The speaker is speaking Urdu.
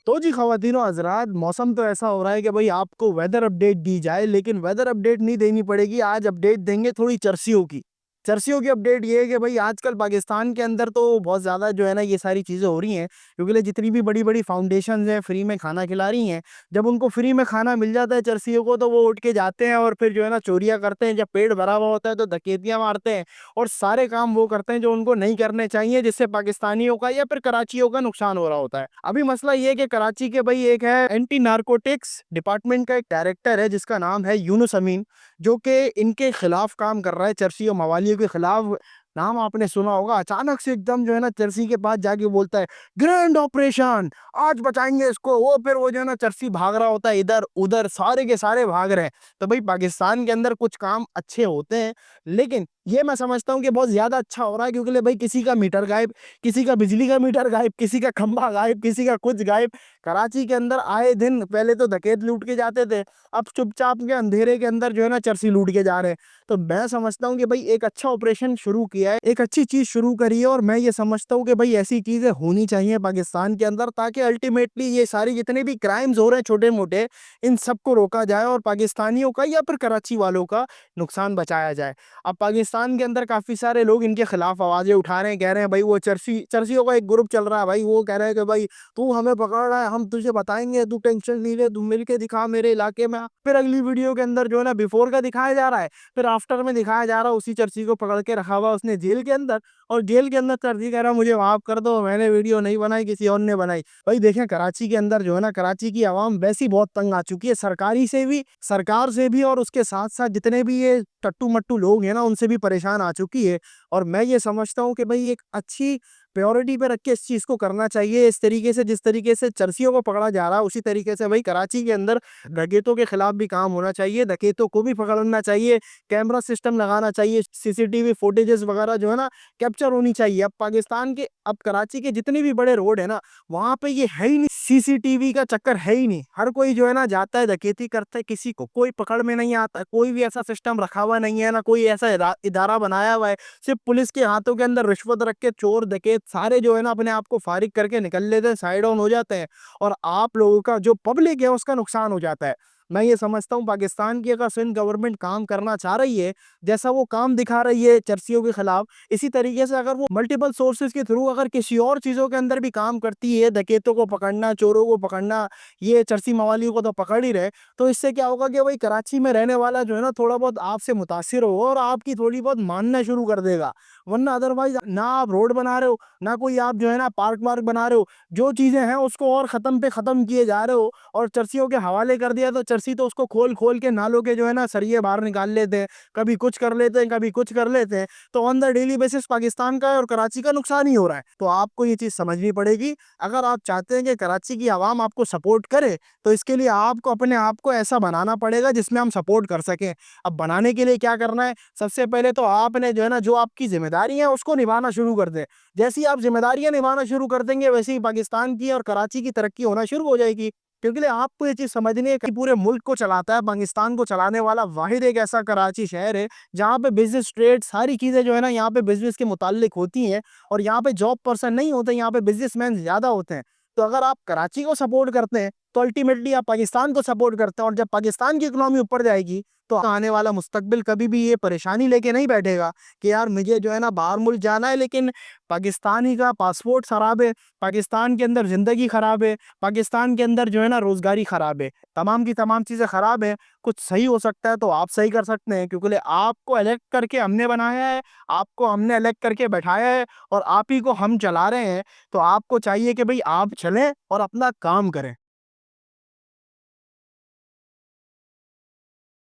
تو جی خواتین و حضرات، موسم تو ایسا ہو رہا ہے کہ بھائی آپ کو ویدر اپڈیٹ دی جائے، لیکن ویدر اپڈیٹ نہیں دینی پڑے گی. آج اپڈیٹ دیں گے تھوڑی چرسیوں کی. چرسیوں کی اپڈیٹ یہ ہے کہ بھائی آج کل پاکستان کے اندر تو بہت زیادہ جو ہے نا یہ ساری چیزیں ہو رہی ہیں، کیونکہ جتنی بھی بڑی بڑی فاؤنڈیشنز ہیں فری میں کھانا کھلا رہی ہیں. جب ان کو فری میں کھانا مل جاتا ہے چرسیوں کو، تو وہ اٹھ کے جاتے ہیں اور پھر جو ہے نا چوریاں کرتے ہیں. جب پیٹ بھرا ہوا ہوتا ہے تو ڈکیتیاں مارتے ہیں اور سارے کام وہ کرتے ہیں جو ان کو نہیں کرنے چاہیے، جس سے پاکستانیوں کا یا پھر کراچیوں کا نقصان ہو رہا ہوتا ہے. ابھی مسئلہ یہ ہے کہ کراچی کے بھائی ایک ہے اینٹی نارکوٹکس ڈپارٹمنٹ کا ایک ڈائریکٹر ہے جس کا نام ہے یونس امین، جو کہ ان کے خلاف کام کر رہا ہے، چرسی اور موالیوں کے خلاف. نام آپ نے سنا ہوگا. اچانک سے ایک دم جو ہے نا چرسی کے پاس جا کے بولتا ہے گرینڈ آپریشن، آج بچائیں گے اس کو. پھر وہ جو ہے نا چرسی بھاگ رہا ہوتا ہے ادھر ادھر، سارے کے سارے بھاگ رہے ہیں. تو بھائی پاکستان کے اندر کچھ کام اچھے ہوتے ہیں، لیکن یہ میں سمجھتا ہوں کہ بہت زیادہ اچھا ہو رہا ہے، کیونکہ بھائی کسی کا میٹر غائب، کسی کا بجلی کا میٹر غائب، کسی کا کھمبا غائب، کسی کا کچھ غائب. کراچی کے اندر آئے دن پہلے تو ڈکیت لوٹ کے جاتے تھے، اب چپ چاپ کے اندھیرے کے اندر جو ہے نا چرسی لوٹ کے جا رہے ہیں. تو میں سمجھتا ہوں کہ بھائی ایک اچھا آپریشن شروع کیا ہے، ایک اچھی چیز شروع کری ہے، اور میں یہ سمجھتا ہوں کہ بھائی ایسی چیزیں ہونی چاہیے پاکستان کے اندر، تاکہ الٹیمیٹلی یہ ساری جتنے بھی کرائمز ہو رہے ہیں چھوٹے موٹے، ان سب کو روکا جائے اور پاکستانیوں کا یا پھر کراچی والوں کا نقصان بچایا جائے. اب پاکستان کے اندر کافی سارے لوگ ان کے خلاف آوازیں اٹھا رہے ہیں، کہہ رہے ہیں بھائی وہ چرسیوں کا ایک گروپ چل رہا ہے بھائی، وہ کہہ رہے ہیں کہ بھائی تو ہمیں پکڑ رہا ہے، ہم تجھے بتائیں گے، تو ٹینشن نہیں لے، تو مل کے دکھا میرے علاقے میں. پھر اگلی ویڈیو کے اندر جو ہے نا بیفور کا دکھایا جا رہا ہے، پھر آفٹر میں دکھایا جا رہا ہے اسی چرسی کو پکڑ کے رکھا ہوا اس نے جیل کے اندر، اور جیل کے اندر چرسی کہہ رہا مجھے معاف کر دو، میں نے ویڈیو نہیں بنائی، کسی اور نے بنائی. بھائی دیکھیں کراچی کے اندر جو ہے نا کراچی کی عوام ویسی بہت تنگ آ چکی ہے، سرکار سے بھی، اور اس کے ساتھ ساتھ جتنے بھی یہ ٹٹو مٹو لوگ ہیں نا ان سے بھی پریشان آ چکی ہے. اور میں یہ سمجھتا ہوں کہ بھئی ایک اچھی پیورٹی پہ رکھ کے اس چیز کو کرنا چاہیے. اس طریقے سے جس طریقے سے چرسیوں کو پکڑا جا رہا ہے، اسی طریقے سے بھئی کراچی کے اندر ڈکیتوں کے خلاف بھی کام ہونا چاہیے، ڈکیتوں کو بھی پکڑنا چاہیے، کیمرہ سسٹم لگانا چاہیے، سی سی ٹی وی فوٹیجز وغیرہ جو ہے نا کیپچر ہونی چاہیے. اب پاکستان کے، اب کراچی کے جتنے بھی بڑے روڈ ہیں نا، وہاں پہ یہ ہے ہی نہیں، سی سی ٹی وی کا چکر ہے ہی نہیں. ہر کوئی جو ہے نا جاتا ہے ڈکیتی کرتا ہے، کسی کو کوئی پکڑ میں نہیں آتا، کوئی بھی ایسا سسٹم رکھا ہوا نہیں ہے، نہ کوئی ایسا ادارہ بنایا ہوا ہے. صرف پولیس کے ہاتھوں کے اندر رشوت رکھ کے چور ڈکیت سارے جو ہے نا اپنے آپ کو فارغ کر کے نکل لیتے ہیں، سائیڈ آن ہو جاتے ہیں، اور آپ لوگوں کا جو پبلک ہے اس کا نقصان ہو جاتا ہے. میں یہ سمجھتا ہوں پاکستان کی اگر سندھ گورنمنٹ کام کرنا چاہ رہی ہے، جیسا وہ کام دکھا رہی ہے چرسیوں کے خلاف، اسی طریقے سے اگر وہ ملٹیپل سورسز کے تھرو اگر کسی اور چیزوں کے اندر بھی کام کرتی ہے، ڈکیتوں کو پکڑنا، چوروں کو پکڑنا، یہ چرسی موالیوں کو تو پکڑ ہی رہے، تو اس سے کیا ہوگا کہ بھائی کراچی میں رہنے والا جو ہے نا تھوڑا بہت آپ سے متاثر ہوگا اور آپ کی تھوڑی بہت ماننا شروع کر دے گا. ورنہ ادروائز نہ آپ روڈ بنا رہے ہو، نہ کوئی آپ جو ہے نا پارک بنا رہے ہو، جو چیزیں ہیں اس کو اور ختم پہ ختم کیے جا رہے ہو، اور چرسیوں کے حوالے کر دیا. تو چرسی تو اس کو کھول کھول کے نالوں کے جو ہے نا سریے باہر نکال لیتے ہیں، کبھی کچھ کر لیتے ہیں، کبھی کچھ کر لیتے ہیں. تو آن دا ڈیلی بیسس پاکستان کا اور کراچی کا نقصان ہی ہو رہا ہے. تو آپ کو یہ چیز سمجھنی پڑے گی. اگر آپ چاہتے ہیں کہ کراچی کی عوام آپ کو سپورٹ کرے، تو اس کے لیے آپ کو اپنے آپ کو ایسا بنانا پڑے گا جس میں ہم سپورٹ کر سکیں. اب بنانے کے لیے کیا کرنا ہے؟ سب سے پہلے تو آپ نے جو ہے نا جو آپ کی ذمہ داری ہے اس کو نبھانا شروع کر دیں. جیسی آپ ذمہ داریاں نبھانا شروع کر دیں گے، ویسے ہی پاکستان کی اور کراچی کی ترقی ہونا شروع ہو جائے گی. کیونکہ آپ کو یہ چیز سمجھنی ہے کہ پورے ملک کو چلاتا ہے، پاکستان کو چلانے والا واحد ایک ایسا کراچی شہر ہے جہاں پہ بزنس ٹریڈ ساری چیزیں جو ہے نا یہاں پہ بزنس کے متعلق ہوتی ہیں، اور یہاں پہ جاب پرسن نہیں ہوتے، یہاں پہ بزنس مین زیادہ ہوتے ہیں. تو اگر آپ کراچی کو سپورٹ کرتے ہیں تو الٹیمیٹلی آپ پاکستان کو سپورٹ کرتے ہیں، اور جب پاکستان کی اکنامی اوپر جائے گی تو آنے والا مستقبل کبھی بھی یہ پریشانی لے کے نہیں بیٹھے گا کہ یار مجھے جو ہے نا باہر ملک جانا ہے لیکن پاکستانی کا پاسپورٹ خراب ہے، پاکستان کے اندر زندگی خراب ہے، پاکستان کے اندر جو ہے نا روزگاری خراب ہے، تمام کی تمام چیزیں خراب ہیں. کچھ صحیح ہو سکتا ہے تو آپ صحیح کر سکتے ہیں، کیونکہ آپ کو الیکٹ کر کے ہم نے بنایا ہے، آپ کو ہم نے الیکٹ کر کے بیٹھایا ہے، اور آپ ہی کو ہم چلا رہے ہیں. تو آپ کو چاہیے کہ بھئی آپ چلیں اور اپنا کام کریں.